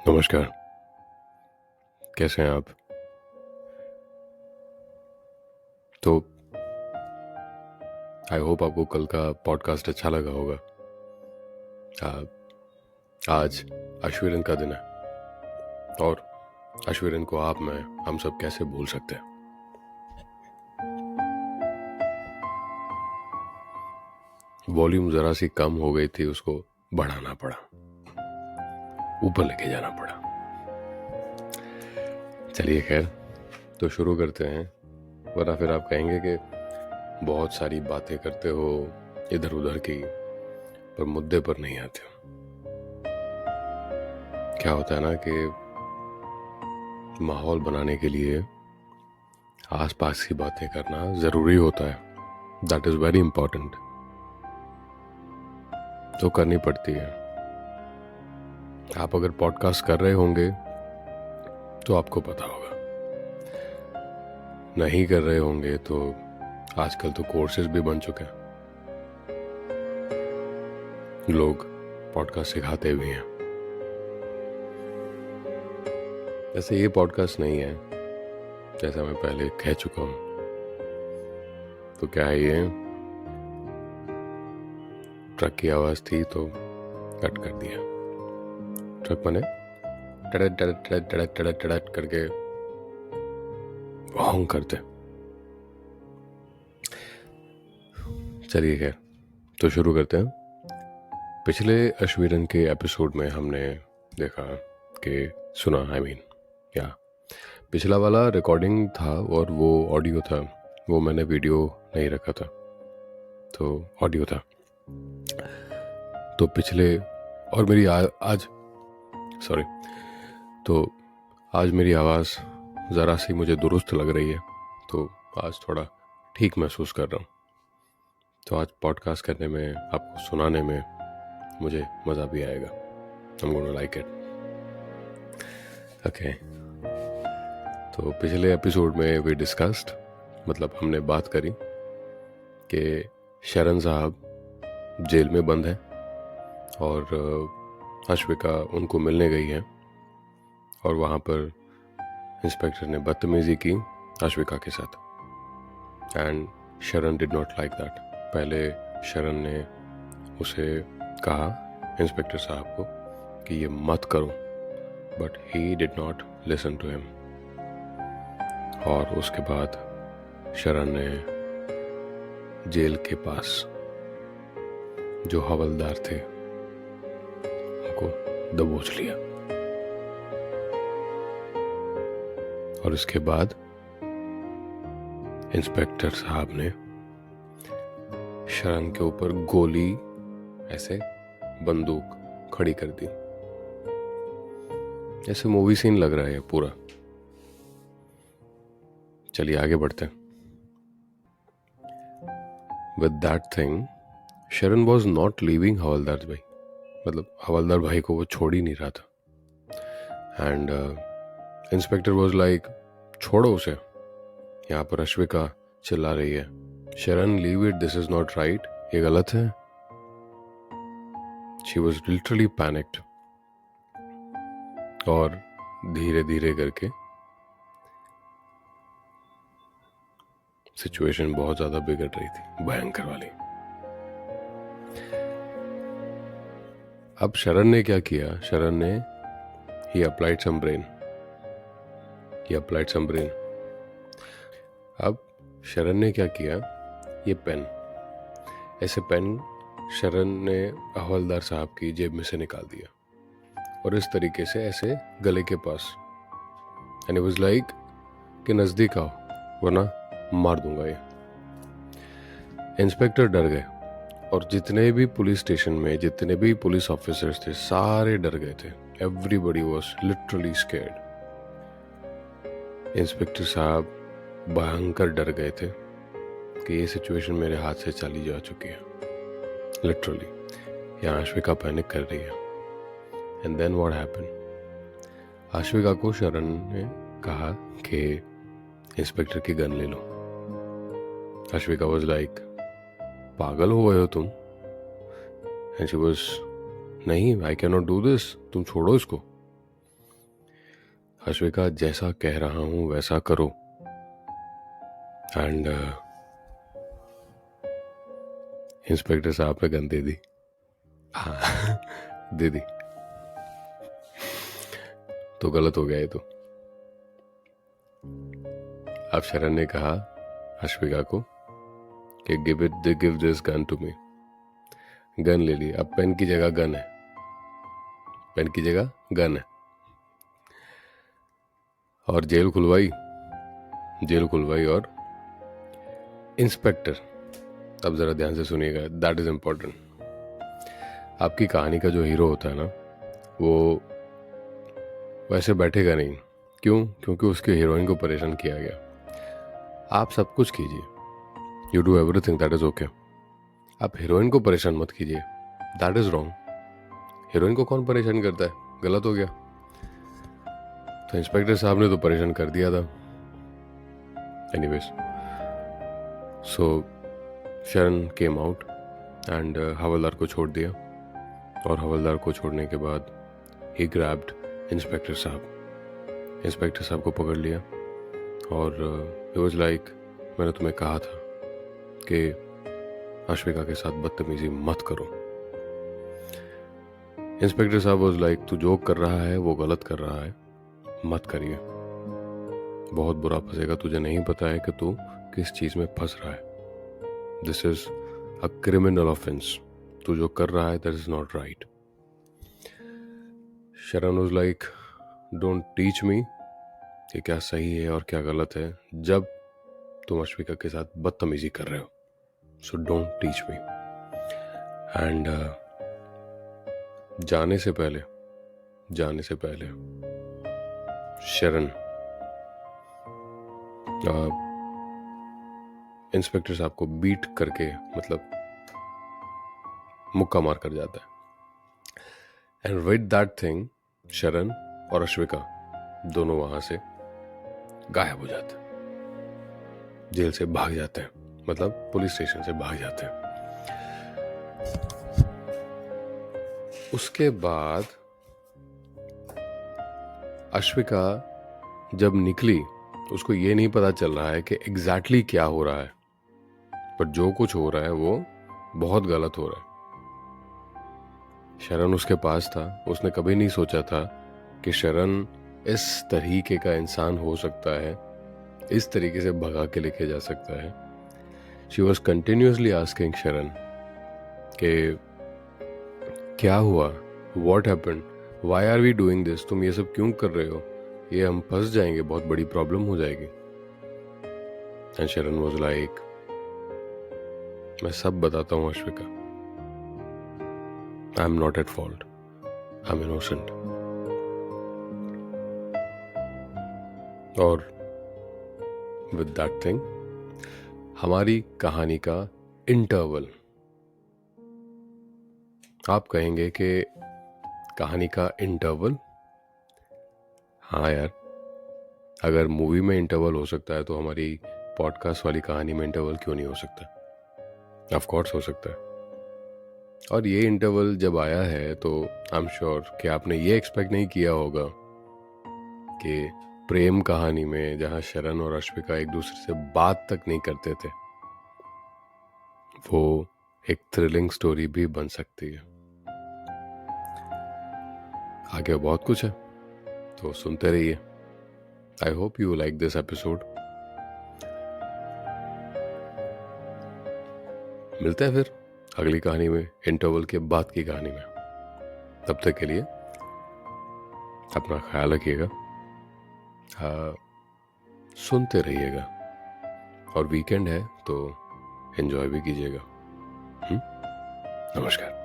नमस्कार। कैसे हैं आप? तो आई होप आपको कल का पॉडकास्ट अच्छा लगा होगा। आ, आज अश्विरन का दिन है और अश्विरन को आप मैं हम सब कैसे भूल सकते हैं। वॉल्यूम जरा सी कम हो गई थी, उसको बढ़ाना पड़ा, ऊपर लेके जाना पड़ा। चलिए खैर, तो शुरू करते हैं, वरना फिर आप कहेंगे कि बहुत सारी बातें करते हो इधर उधर की, पर मुद्दे पर नहीं आते हो। क्या होता है ना कि माहौल बनाने के लिए आसपास की बातें करना जरूरी होता है। दैट इज वेरी इंपॉर्टेंट, तो करनी पड़ती है। आप अगर पॉडकास्ट कर रहे होंगे तो आपको पता होगा, नहीं कर रहे होंगे तो आजकल तो कोर्सेज भी बन चुके हैं, लोग पॉडकास्ट सिखाते भी हैं। वैसे ये पॉडकास्ट नहीं है, जैसा मैं पहले कह चुका हूं। तो क्या है, ये ट्रक की आवाज थी तो कट कर दिया। ट्रक बने टड़क टड़क टड़क टड़क टड़क टड़क करके हॉन्ग करते। चलिए खैर, तो शुरू करते हैं। पिछले अश्विरन के एपिसोड में हमने देखा कि या पिछला वाला रिकॉर्डिंग था और वो ऑडियो था, वो मैंने वीडियो नहीं रखा था, तो ऑडियो था। तो पिछले और मेरी आज सॉरी तो आज मेरी आवाज़ ज़रा सी मुझे दुरुस्त लग रही है, तो आज थोड़ा ठीक महसूस कर रहा हूँ। तो आज पॉडकास्ट करने में, आपको सुनाने में मुझे मज़ा भी आएगा। I'm gonna like it. Okay. तो पिछले एपिसोड में वी डिस्कस्ड, मतलब हमने बात करी कि शरण साहब जेल में बंद हैं और अश्विका उनको मिलने गई है, और वहाँ पर इंस्पेक्टर ने बदतमीजी की अश्विका के साथ। एंड शरण डिड नॉट लाइक दैट। पहले शरण ने उसे कहा, इंस्पेक्टर साहब को, कि ये मत करो, but he did not listen to him. और उसके बाद शरण ने जेल के पास जो हवलदार थे उनको दबोच लिया, और उसके बाद इंस्पेक्टर साहब ने शरण के ऊपर गोली, ऐसे बंदूक खड़ी कर दी। जैसे मूवी सीन लग रहा है पूरा। चलिए आगे बढ़ते हैं। विद दैट थिंग, शरण वॉज नॉट लीविंग हवलदार भाई, मतलब हवलदार भाई को वो छोड़ ही नहीं रहा था। एंड इंस्पेक्टर वॉज लाइक, छोड़ो उसे, यहाँ पर अश्विका चिल्ला रही है, शरण leave it, this is not right, ये गलत है। शी वॉज लिटरली पैनिक्ड, और धीरे धीरे करके सिचुएशन बहुत ज्यादा बिगड़ रही थी, भयंकर वाली। अब शरण ने क्या किया? शरण ने ही अप्लाइड सम ब्रेन। अब शरण ने क्या किया, ये पेन, ऐसे पेन शरण ने हवलदार साहब की जेब में से निकाल दिया, और इस तरीके से ऐसे गले के पास, एंड इट वाज लाइक कि नजदीक आओ वरना मार दूंगा ये। इंस्पेक्टर डर गए, और जितने भी पुलिस स्टेशन में जितने भी पुलिस ऑफिसर्स थे सारे डर गए थे। Everybody was literally scared. Inspector साहब भयंकर डर गए थे कि ये सिचुएशन मेरे हाथ से चली जा चुकी है, लिटरली। यहाँ अश्विका पैनिक कर रही है। And then what happened, Ashvika को शरण ने कहा कि इंस्पेक्टर की गन ले लो। अश्विका वाज लाइक, पागल हो गए हो तुम? एंड शी वाज, नहीं, I can not do this, तुम छोड़ो इसको। अश्विका जैसा कह रहा हूं वैसा करो। एंड इंस्पेक्टर साहब ने गन दे दी। हाँ दे दी तो गलत हो गया ये तो। अब शरण ने कहा अश्विका को कि give this gun to me. Gun ले ली। अब पेन की जगह गन है, पेन की जगह गन है। और जेल खुलवाई और इंस्पेक्टर, अब जरा ध्यान से सुनिएगा, दैट इज इंपॉर्टेंट। आपकी कहानी का जो हीरो होता है ना, वो वैसे बैठेगा नहीं। क्यों? क्योंकि उसके हीरोइन को परेशान किया गया। आप सब कुछ कीजिए, you do everything, that is okay. आप हीरोइन को परेशान मत कीजिए, दैट इज रॉन्ग। हीरोइन को कौन परेशान करता है? गलत हो गया। तो इंस्पेक्टर साहब ने तो परेशान कर दिया था। एनीवेज, सो शरण केम आउट एंड हवलदार को छोड़ दिया। और हवलदार को छोड़ने के बाद ही ग्रैब्ड इंस्पेक्टर साहब को पकड़ लिया। और ही वाज लाइक, मैंने तुम्हें कहा था कि अश्विका के साथ बदतमीजी मत करो। इंस्पेक्टर साहब वाज लाइक, तू जो कर रहा है वो गलत कर रहा है, मत करिए, बहुत बुरा फंसेगा। तुझे नहीं पता है कि तू किस चीज में फंस रहा है। This is a criminal offence. तू जो कर रहा है दैट इज नॉट राइट। शरण was like, don't teach me कि क्या सही है और क्या गलत है जब तुम अश्विका के साथ बदतमीजी कर रहे हो। So don't teach me. And जाने से पहले शरण इंस्पेक्टर साहब को बीट करके, मतलब मुक्का मार कर जाता है। एंड विद दैट थिंग शरण और अश्विका दोनों वहां से गायब हो जाते हैं, जेल से भाग जाते हैं, मतलब पुलिस स्टेशन से भाग जाते हैं। उसके बाद अश्विका जब निकली, उसको ये नहीं पता चल रहा है कि एग्जैक्टली क्या हो रहा है, पर जो कुछ हो रहा है वो बहुत गलत हो रहा है। शरण उसके पास था, उसने कभी नहीं सोचा था कि शरण इस तरीके का इंसान हो सकता है, इस तरीके से भगा के लेके जा सकता है। शी वॉज कंटिन्यूसली आस्किंग शरण कि क्या हुआ, what happened, why are we doing this, तुम ये सब क्यों कर रहे हो, ये हम फंस जाएंगे, बहुत बड़ी प्रॉब्लम हो जाएगी। एंड शरण वाज लाइक, मैं सब बताता हूँ Ashwika, I am not at fault, I am innocent. और विद दैट थिंग हमारी कहानी का इंटरवल, आप कहेंगे कि कहानी का इंटरवल, हाँ यार, अगर मूवी में इंटरवल हो सकता है तो हमारी पॉडकास्ट वाली कहानी में इंटरवल क्यों नहीं हो सकता? ऑफ कोर्स हो सकता है। और ये इंटरवल जब आया है तो आई एम श्योर कि आपने ये एक्सपेक्ट नहीं किया होगा कि प्रेम कहानी में जहां शरण और अश्विका एक दूसरे से बात तक नहीं करते थे, वो एक थ्रिलिंग स्टोरी भी बन सकती है। आगे बहुत कुछ है, तो सुनते रहिए। I hope you like this episode. मिलते हैं फिर अगली कहानी में, इंटरवल के बाद की कहानी में। तब तक के लिए अपना ख्याल रखिएगा, सुनते रहिएगा, और वीकेंड है तो एंजॉय भी कीजिएगा। नमस्कार।